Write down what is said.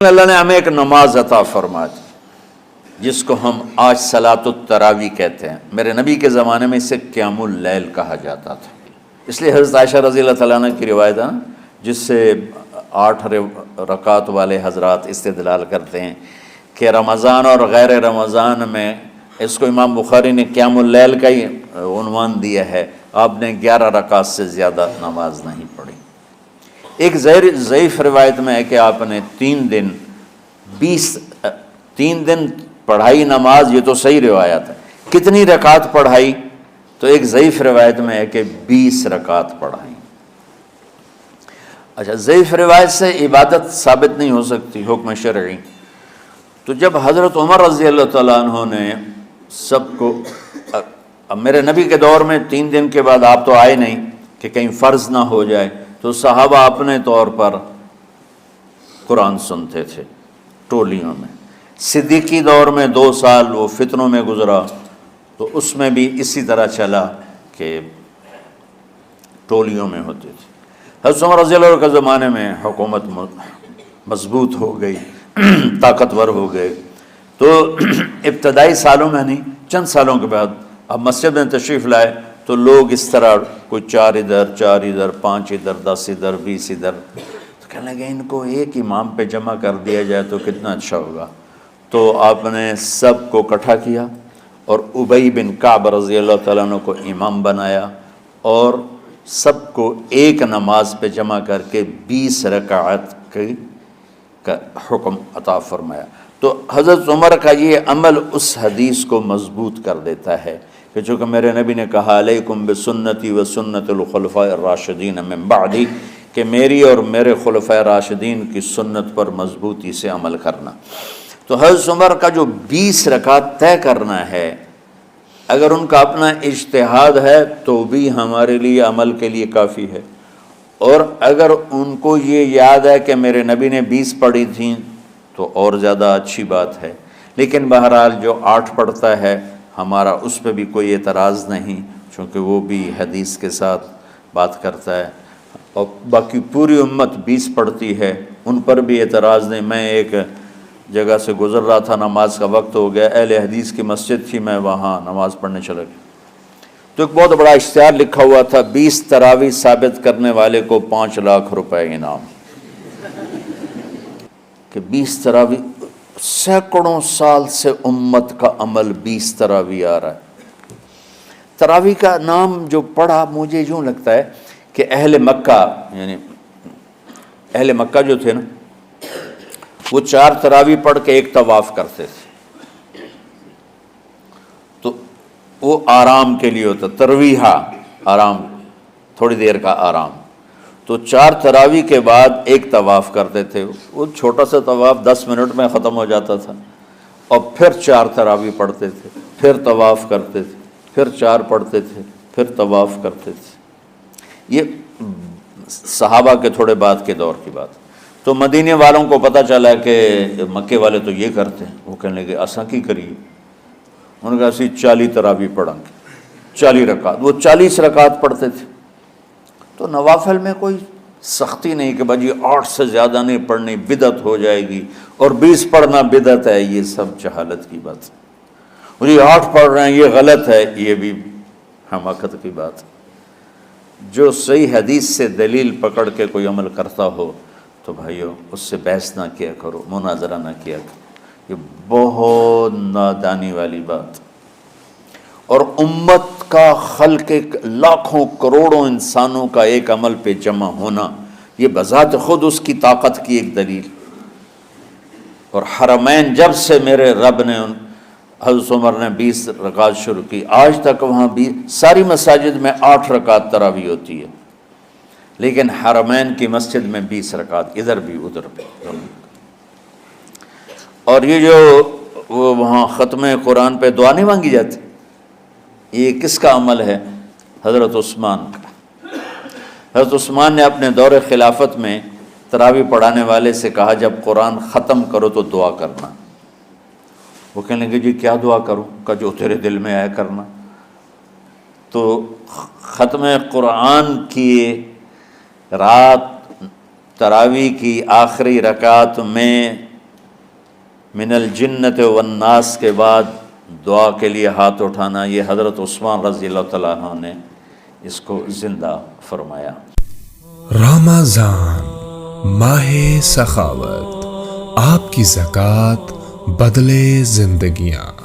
اللہ نے ہمیں ایک نماز عطا فرما دی جس کو ہم آج صلاۃ التراویح کہتے ہیں. میرے نبی کے زمانے میں اسے قیام اللیل کہا جاتا تھا. اس لیے حضرت عائشہ رضی اللہ تعالیٰ عنہ کی روایت ہے جس سے 8 رکعت والے حضرات استدلال کرتے ہیں کہ رمضان اور غیر رمضان میں اس کو امام بخاری نے قیام اللیل کا ہی عنوان دیا ہے. آپ نے 11 رکعت سے زیادہ نماز نہیں پڑھی. ایک ضعیف روایت میں ہے کہ آپ نے 3 دن پڑھائی نماز. یہ تو صحیح روایت ہے. کتنی رکعت پڑھائی؟ تو ایک ضعیف روایت میں ہے کہ 20 رکعت پڑھائی. اچھا، ضعیف روایت سے عبادت ثابت نہیں ہو سکتی حکم شرعی. تو جب حضرت عمر رضی اللہ تعالیٰ عنہ نے سب کو، اب میرے نبی کے دور میں 3 دن کے بعد آپ تو آئے نہیں کہ کہیں فرض نہ ہو جائے، تو صحابہ اپنے طور پر قرآن سنتے تھے ٹولیوں میں. صدیقی دور میں 2 سال وہ فتنوں میں گزرا، تو اس میں بھی اسی طرح چلا کہ ٹولیوں میں ہوتے تھے. حضرت عمر رضی اللہ عنہ کے زمانے میں حکومت مضبوط ہو گئی، طاقتور ہو گئے. تو ابتدائی سالوں میں نہیں، چند سالوں کے بعد اب مسجد میں تشریف لائے تو لوگ اس طرح کوئی 4 ادھر 4 ادھر 5 ادھر 10 ادھر 20 ادھر، تو کہنے لگے ان کو ایک امام پہ جمع کر دیا جائے تو کتنا اچھا ہوگا. تو آپ نے سب کو اکٹھا کیا اور ابی بن کعب رضی اللہ تعالیٰ عنہ کو امام بنایا اور سب کو ایک نماز پہ جمع کر کے 20 رکعت کا حکم عطا فرمایا. تو حضرت عمر کا یہ عمل اس حدیث کو مضبوط کر دیتا ہے کہ چونکہ میرے نبی نے کہا علیکم بسنتی و سنت الخلفاء الراشدین من بعدی، کہ میری اور میرے خلفاء راشدین کی سنت پر مضبوطی سے عمل کرنا. تو حضرت عمر کا جو 20 رکعت طے کرنا ہے، اگر ان کا اپنا اجتہاد ہے تو بھی ہمارے لیے عمل کے لیے کافی ہے، اور اگر ان کو یہ یاد ہے کہ میرے نبی نے 20 پڑھی تھیں تو اور زیادہ اچھی بات ہے. لیکن بہرحال جو 8 پڑھتا ہے ہمارا اس پہ بھی کوئی اعتراض نہیں، چونکہ وہ بھی حدیث کے ساتھ بات کرتا ہے، اور باقی پوری امت 20 پڑھتی ہے ان پر بھی اعتراض نہیں. میں ایک جگہ سے گزر رہا تھا، نماز کا وقت ہو گیا، اہل حدیث کی مسجد تھی، میں وہاں نماز پڑھنے چلا گیا تو ایک بہت بڑا اشتہار لکھا ہوا تھا 20 تراویح ثابت کرنے والے کو 5 لاکھ روپے انعام. کہ 20 تراویح، سینکڑوں سال سے امت کا عمل 20 تراویح آ رہا ہے. تراویح کا نام جو پڑھا مجھے یوں لگتا ہے کہ اہل مکہ، یعنی اہل مکہ جو تھے نا، وہ 4 تراویح پڑھ کے ایک طواف کرتے تھے. تو وہ آرام کے لیے ہوتا، ترویحہ آرام، تھوڑی دیر کا آرام. تو 4 تراویح کے بعد ایک طواف کرتے تھے. وہ چھوٹا سا طواف 10 منٹ میں ختم ہو جاتا تھا، اور پھر 4 تراویح پڑھتے تھے، پھر طواف کرتے تھے، پھر 4 پڑھتے تھے، پھر طواف کرتے تھے. یہ صحابہ کے تھوڑے بعد کے دور کی بات. تو مدینے والوں کو پتہ چلا کہ مکے والے تو یہ کرتے ہیں. وہ کہنے لگے اساں کی کریے؟ انہوں نے کہا اسی 40 تراویح پڑھیں گے، 40 رکعت. وہ 40 رکعت پڑھتے تھے. تو نوافل میں کوئی سختی نہیں کہ بھائی 8 سے زیادہ نہیں پڑھنی، بدعت ہو جائے گی، اور 20 پڑھنا بدعت ہے. یہ سب جہالت کی بات ہے. اور یہ 8 پڑھ رہے ہیں یہ غلط ہے، یہ بھی حماقت کی بات ہے. جو صحیح حدیث سے دلیل پکڑ کے کوئی عمل کرتا ہو تو بھائیو اس سے بحث نہ کیا کرو، مناظرہ نہ کیا کرو. یہ بہت نادانی والی بات. اور امت کا خلق لاکھوں کروڑوں انسانوں کا ایک عمل پہ جمع ہونا، یہ بذات خود اس کی طاقت کی ایک دلیل. اور حرمین جب سے میرے رب نے حضرت عمر نے 20 رکعت شروع کی، آج تک وہاں بھی ساری مساجد میں 8 رکعت تراویح ہوتی ہے، لیکن حرمین کی مسجد میں 20 رکعت، ادھر بھی ادھر بھی. اور یہ جو وہ وہاں ختم قرآن پہ دعا نہیں مانگی جاتی، یہ کس کا عمل ہے؟ حضرت عثمان کا. حضرت عثمان نے اپنے دور خلافت میں تراویح پڑھانے والے سے کہا جب قرآن ختم کرو تو دعا کرنا. وہ کہنے لگے جی کیا دعا کروں؟ کہ جو تیرے دل میں آیا کرنا. تو ختم قرآن کی رات تراویح کی آخری رکعت میں من الجنت والناس کے بعد دعا کے لیے ہاتھ اٹھانا، یہ حضرت عثمان رضی اللہ تعالیٰ عنہ نے اس کو زندہ فرمایا۔ رمضان ماہ سخاوت، آپ کی زکوٰۃ بدلے زندگیاں۔